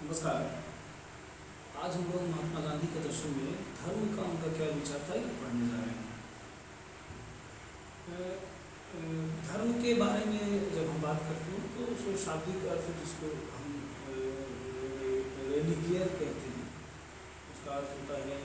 नमस्कार। आज हम लोग महात्मा गांधी के दर्शन में धर्म का उनका क्या विचार था ये पढ़ने जा रहे हैं। धर्म के बारे में जब हम बात करते हैं तो उसको शाब्दिक अर्थ जिसको हम रिलीगियर कहते हैं, उसका अर्थ होता है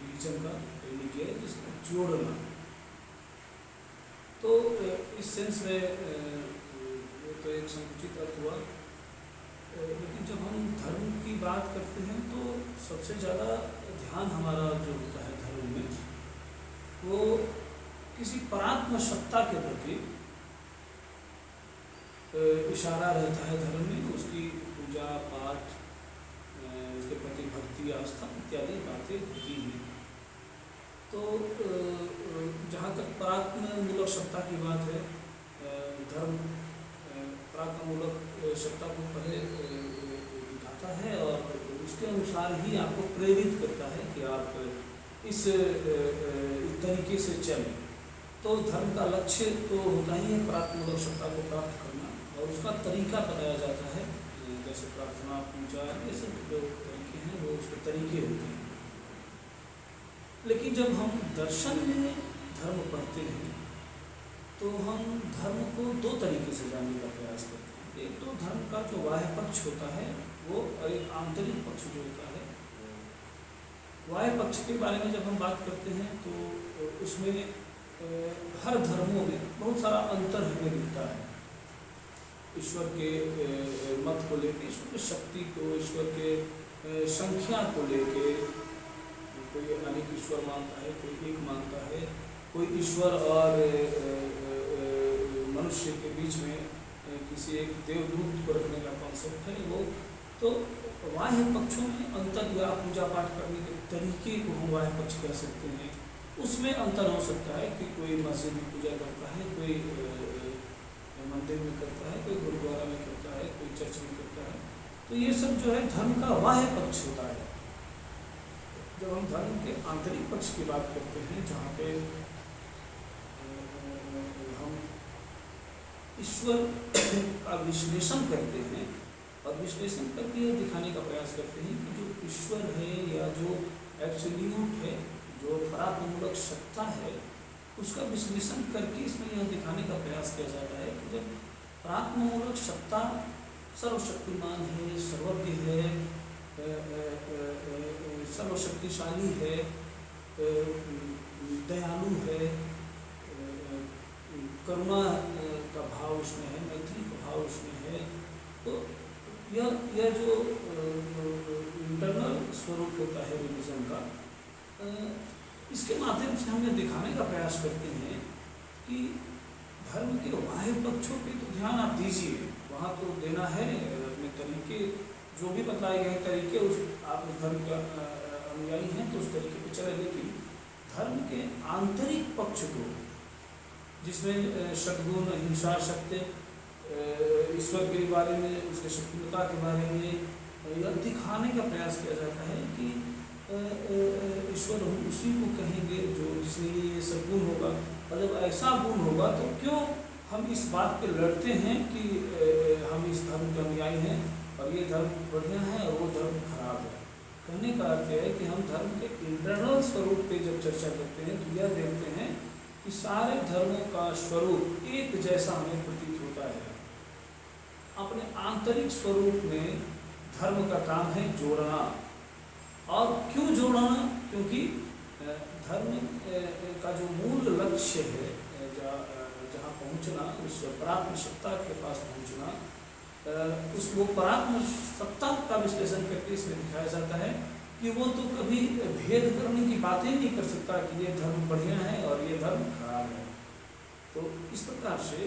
रिलीजन का, रिलीगियर जिसको जोड़ना। तो इस सेंस में तो एक संकुचित अर्थ हुआ, लेकिन जब हम धर्म की बात करते हैं तो सबसे ज़्यादा ध्यान हमारा जो होता है धर्म में वो किसी परात्म सत्ता के प्रति इशारा रहता है। धर्म में उसकी पूजा पाठ, उसके प्रति भक्ति आस्था इत्यादि बातें होती हैं। तो जहाँ तक परात्ममूलक सत्ता की बात है, धर्म पराक्रममूलक सत्ता को पहले दिखाता है और उसके अनुसार ही आपको प्रेरित करता है कि आप इस तरीके से चलें। तो धर्म का लक्ष्य तो होता ही है पराक्रममूलक सत्ता को प्राप्त करना, और उसका तरीका बताया जाता है, जैसे प्रार्थना, पूजा, ये सब जो तरीके हैं वो उसके तरीके होते हैं। लेकिन जब हम दर्शन में धर्म पढ़ते हैं तो हम धर्म को दो तरीके से जानने का प्रयास करते हैं। एक तो धर्म का जो बाह्य पक्ष होता है वो, और एक आंतरिक पक्ष जो होता है। बाह्य पक्ष के बारे में जब हम बात करते हैं तो उसमें हर धर्मों में बहुत सारा अंतर हमें दिखता है। ईश्वर के मत को लेकर, ईश्वर की शक्ति को, ईश्वर के संख्या को लेके, कोई अनेक ईश्वर मानता है, कोई एक मानता है, कोई ईश्वर और मनुष्य के बीच में किसी एक देवदूत को रखने का कॉन्सेप्ट है वो। तो बाह्य पक्षों में अंतर, या पूजा पाठ करने के तरीके को हम बाह्य पक्ष कह सकते हैं, उसमें अंतर हो सकता है कि कोई मस्जिद में पूजा करता है, कोई मंदिर में करता है, कोई गुरुद्वारा में करता है, कोई चर्च में करता है। तो ये सब जो है धर्म का बाह्य पक्ष होता है। जब हम धर्म के आंतरिक पक्ष की बात करते हैं, जहाँ पे हम ईश्वर का विश्लेषण करते हैं और विश्लेषण करके यह दिखाने का प्रयास करते हैं कि जो ईश्वर है या जो एब्सोल्यूट है, जो पराक्रममूलक सत्ता है, उसका विश्लेषण करके इसमें यह दिखाने का प्रयास किया जाता है कि जब पराक्रममूलक सत्ता सर्वशक्तिमान है, सर्वज्ञ है, सर्वशक्तिशाली है, दयालु है, करुणा का भाव उसमें है, मैत्री का भाव उसमें है, तो यह जो इंटरनल स्वरूप होता है रिलीजन का, इसके माध्यम से हम यह दिखाने का प्रयास करते हैं कि धर्म के बाह्य पक्षों पे तो ध्यान आप दीजिए, वहाँ तो देना है अपने तरीके, जो भी बताए गए तरीके, उस आप उस धर्म के अनुयायी हैं तो उस तरीके पे चले। लेकिन धर्म के आंतरिक पक्ष को, जिसमें सद्गुण, अहिंसा, सत्य, ईश्वर के बारे में, उसके शक्तिमता के बारे में यह दिखाने का प्रयास किया जाता है कि ईश्वर हम उसी को कहेंगे जो जिसमें ये सब गुण होगा, और जब ऐसा गुण होगा तो क्यों हम इस बात पे लड़ते हैं कि हम इस धर्म के अनुयायी हैं और ये धर्म बढ़िया है और वो धर्म खराब है। कहने का अर्थ है कि हम धर्म के इंटरनल स्वरूप पे जब चर्चा करते हैं तो यह देखते हैं कि सारे धर्मों का स्वरूप एक जैसा हमें प्रतीत होता है। अपने आंतरिक स्वरूप में धर्म का काम है जोड़ना। और क्यों जोड़ना? क्योंकि धर्म का जो मूल लक्ष्य है, जहाँ पहुँचना, उस परात्म सत्ता के पास पहुँचना, उस वो परात्म सत्ता का विश्लेषण करके इसमें दिखाया जाता है कि वो तो कभी भेद करने की बातें नहीं कर सकता कि ये धर्म बढ़िया है और ये धर्म खराब है। तो इस प्रकार से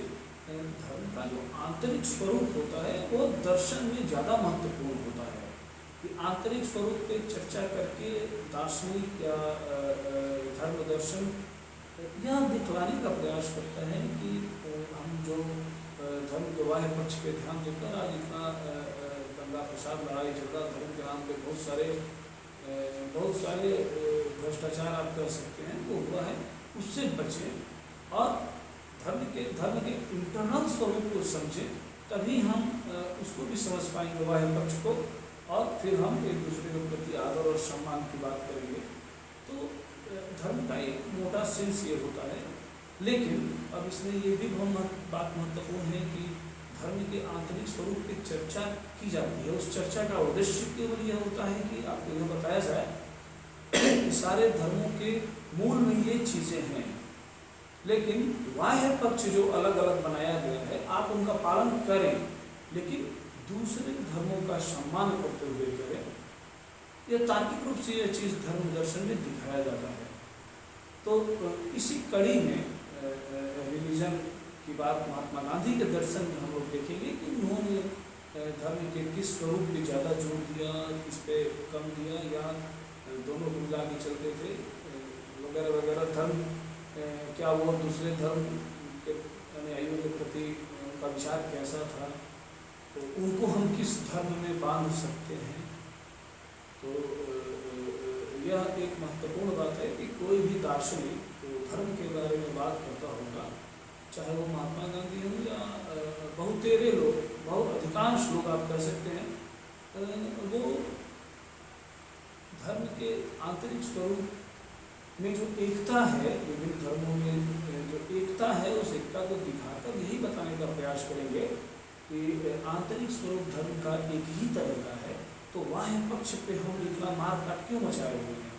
धर्म का जो आंतरिक स्वरूप होता है वो दर्शन में ज़्यादा महत्वपूर्ण होता है कि आंतरिक स्वरूप पे चर्चा करके दार्शनिक या धर्म दर्शन यह दिखलाने का प्रयास करता है कि हम जो धर्म के बाह्य पक्ष पे ध्यान देकर आज इतना दंगा फसाद, लड़ाई झगड़ा, धर्म के नाम पे बहुत सारे भ्रष्टाचार आप कह सकते हैं वो हुआ है, उससे बचें और धर्म के इंटरनल स्वरूप को समझें, तभी हम उसको भी समझ पाएंगे बाह्य पक्ष को, और फिर हम एक दूसरे के प्रति आदर और सम्मान की बात करेंगे। तो धर्म का एक मोटा सेंस ये होता है। लेकिन अब इसमें ये भी बहुत बात महत्वपूर्ण है कि धर्म के आंतरिक स्वरूप की चर्चा की जाती है। उस चर्चा का उद्देश्य केवल यह होता है कि आपको यह बताया जाए कि सारे धर्मों के मूल में ये चीज़ें हैं, लेकिन बाह्य पक्ष जो अलग अलग बनाया गया है आप उनका पालन करें, लेकिन दूसरे धर्मों का सम्मान करते हुए करें। यह तार्किक रूप से यह चीज़ धर्म दर्शन में दिखाया जाता है। तो इसी कड़ी में रिलीजन की बात महात्मा गांधी के दर्शन में हम लोग देखेंगे कि उन्होंने धर्म के किस स्वरूप पे ज़्यादा जोर दिया, किस पे कम दिया, या दोनों मिला के चलते थे वगैरह वगैरह। धर्म क्या वो दूसरे धर्म के अनुयायियों के प्रति उनका विचार कैसा था, तो उनको हम किस धर्म में बांध सकते हैं। तो यह एक महत्वपूर्ण बात है कि कोई भी दार्शनिक तो धर्म के बारे में बात करता होगा, चाहे वो महात्मा गांधी हो या बहुतेरे लोग, बहुत अधिकांश लोग आप कह सकते हैं, वो धर्म के आंतरिक स्वरूप में जो एकता है, विभिन्न धर्मों में जो एकता है, उस एकता को दिखाकर यही बताने का प्रयास करेंगे कि आंतरिक स्वरूप धर्म का एक ही तरह का है, तो बाह्य पक्ष पे हम इतना मार काट क्यों मचाए हुए हैं।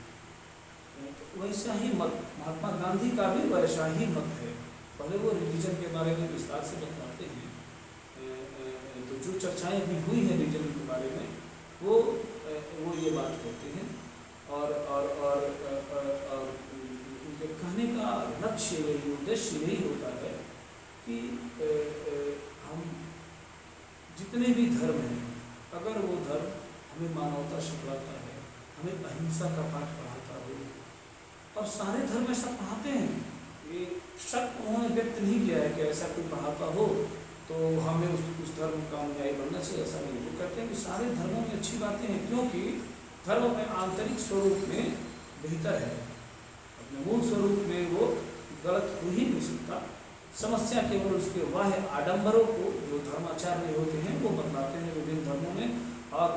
तो वैसा ही मत महात्मा गांधी का भी वैसा ही मत है। पहले वो रिलीजन के बारे में विस्तार से बताते हैं। तो जो चर्चाएं अभी हुई हैं रिलीजन के बारे में, वो ये बात कहते हैं। और उनके कहने का लक्ष्य यही, उद्देश्य यही होता है कि हम जितने भी धर्म हैं, अगर वो धर्म हमें मानवता सिखलाता है, हमें अहिंसा का पाठ पढ़ाता हो, और सारे धर्म ऐसा पढ़ाते हैं, ये शक उन्होंने व्यक्त नहीं किया है कि ऐसा कोई पढ़ाता हो तो हमें उस धर्म का अनुयायी बनना चाहिए, ऐसा नहीं। वो कहते हैं कि सारे धर्मों में अच्छी बातें हैं, क्योंकि धर्म अपने आंतरिक स्वरूप में बेहतर है, अपने मूल स्वरूप में वो गलत हो ही नहीं सकता। समस्या केवल उसके बाह्य आडंबरों को जो धर्माचार्य होते हैं वो बतलाते हैं विभिन्न धर्मों में, और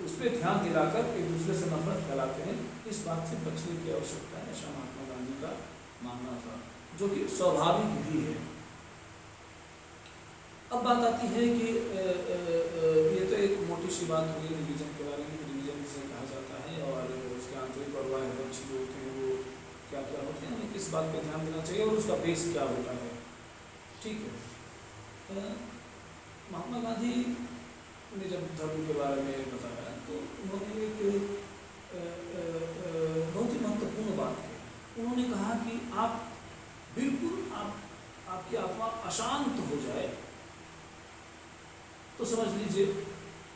उस पर ध्यान दिलाकर एक दूसरे से नफरत फैलाते हैं। इस बात से बचने की आवश्यकता है, ऐसा महात्मा गांधी का मानना था, जो कि स्वाभाविक भी है। अब बात आती है कि ये तो एक मोटी सी बात हुई रिलीजन के बारे में, रिलीजन जिसे कहा जाता है, और उसके आंतरिक और बाह्य पक्ष जो होते हैं वो क्या क्या होते हैं, हमें किस बात पर ध्यान देना चाहिए और उसका बेस क्या होता है। ठीक है, महात्मा गांधी ने जब धर्म के बारे में बताया तो उन्होंने एक बहुत ही महत्वपूर्ण बात की। उन्होंने कहा कि आप बिल्कुल आपकी आत्मा अशांत हो जाए तो समझ लीजिए,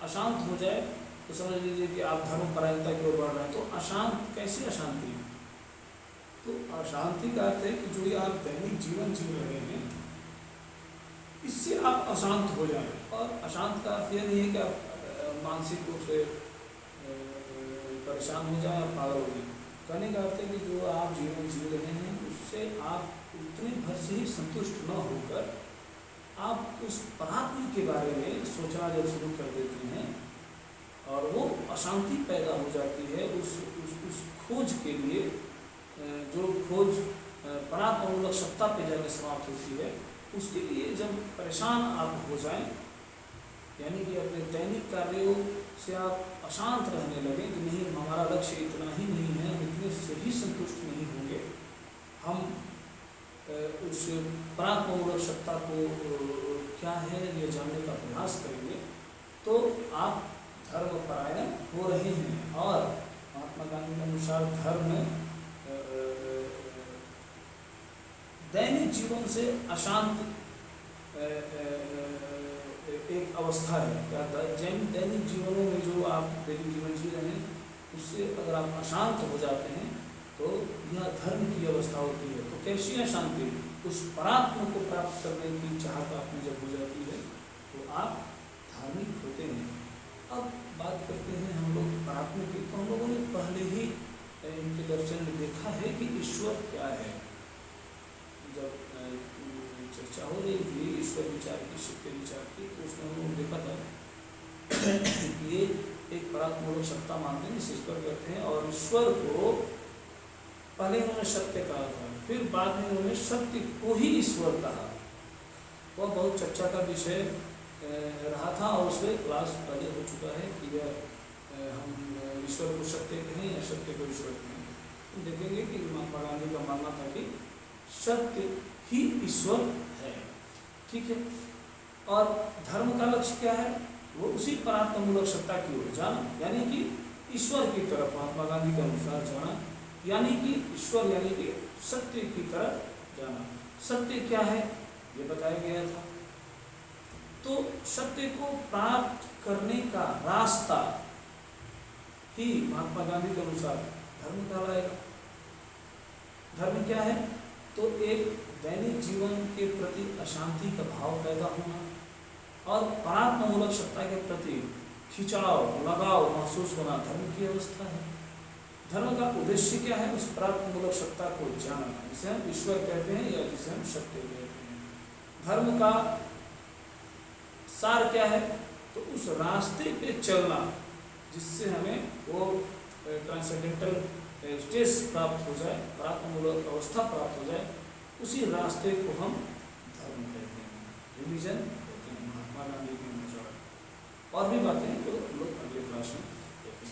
अशांत हो जाए तो समझ लीजिए कि आप धर्मपरायणता की ओर बढ़ रहे हैं। तो अशांत कैसी अशांति? तो अशांति का अर्थ है कि जो ये आप दैनिक जीवन जी रहे हैं इससे आप अशांत हो जाएं। और अशांत का अर्थ यह नहीं है कि आप मानसिक रूप से परेशान हो जाए, आप पागल हो जाए। कहने का अर्थ है कि जो आप जीवन जी रहे हैं उससे आप उतने भर से ही संतुष्ट न होकर आप उस परात्मा के बारे में सोचना जब शुरू कर देते हैं, और वो अशांति पैदा हो जाती है उस खोज के लिए, जो खोज परात्मूलक सत्ता पे जाकर समाप्त होती है, उसके लिए जब परेशान आप हो जाएं, यानी कि अपने दैनिक कार्यों से आप अशांत रहने लगे कि नहीं हमारा लक्ष्य इतना ही नहीं है, हम इतने से ही संतुष्ट नहीं होंगे, हम उस परात्मूलक सत्ता को क्या है ये जानने का प्रयास करेंगे, तो आप धर्मपरायण हो रहे हैं। और महात्मा गांधी के अनुसार धर्म दैनिक जीवन से अशांत एक अवस्था है। क्या दैनिक जीवनों में जो आप दैनिक जीवन जी रहे हैं उससे अगर आप अशांत हो जाते हैं तो यह धर्म की अवस्था होती है। तो कैसी अशांति? उस परात्मा को प्राप्त करने की चाहत आप में जब हो जाती है तो आप धार्मिक होते हैं। अब बात करते हैं हम लोग परात्मा की। तो हम लोगों ने पहले ही इनके दर्शन में देखा है कि ईश्वर क्या है। जब चर्चा हो रही थी ईश्वर विचार की, शिव के विचार की, तो उसमें हम लोग देखा था ये एक परात्मूलक सत्ता मानते हैं जिसे ईश्वर कहते हैं। और ईश्वर को पहले इन्होंने सत्य कहा था, फिर बाद में इन्होंने सत्य को ही ईश्वर कहा। वह बहुत चर्चा का विषय रहा था और उसमें क्लास पहले हो चुका है कि हम ईश्वर को सत्य कहें या सत्य को ईश्वर कहें। तो देखेंगे कि महात्मा गांधी का मानना था कि सत्य ही ईश्वर है, ठीक है। और धर्म का लक्ष्य क्या है? वो उसी परात्मूलक सत्ता की ओर जाना, यानी कि ईश्वर की तरफ, महात्मा गांधी के अनुसार जाना, यानी कि ईश्वर यानी कि सत्य की तरफ जाना। सत्य क्या है ये बताया गया था। तो सत्य को प्राप्त करने का रास्ता ही महात्मा गांधी के अनुसार धर्म कहलाएगा। धर्म क्या है? तो एक दैनिक जीवन के प्रति अशांति का भाव पैदा होना और परात्मूलक सत्ता के प्रति खिंचाव, लगाव महसूस होना धर्म की अवस्था है। धर्म का उद्देश्य क्या है? उस परात्मूलक सत्ता को जानना, जिसे हम ईश्वर कहते हैं या जिसे हम सत्य कहते हैं। धर्म का सार क्या है? तो उस रास्ते पे चलना जिससे हमें वो ट्रांसेंडेंटल स्टेज प्राप्त हो जाए, परात्मूलक अवस्था प्राप्त हो जाए, उसी रास्ते को हम धर्म कहते हैं, रिलीजन कहते हैं, महात्मा गांधी के अनुसार। और भी बातें हैं तो लोग अगले क्लास में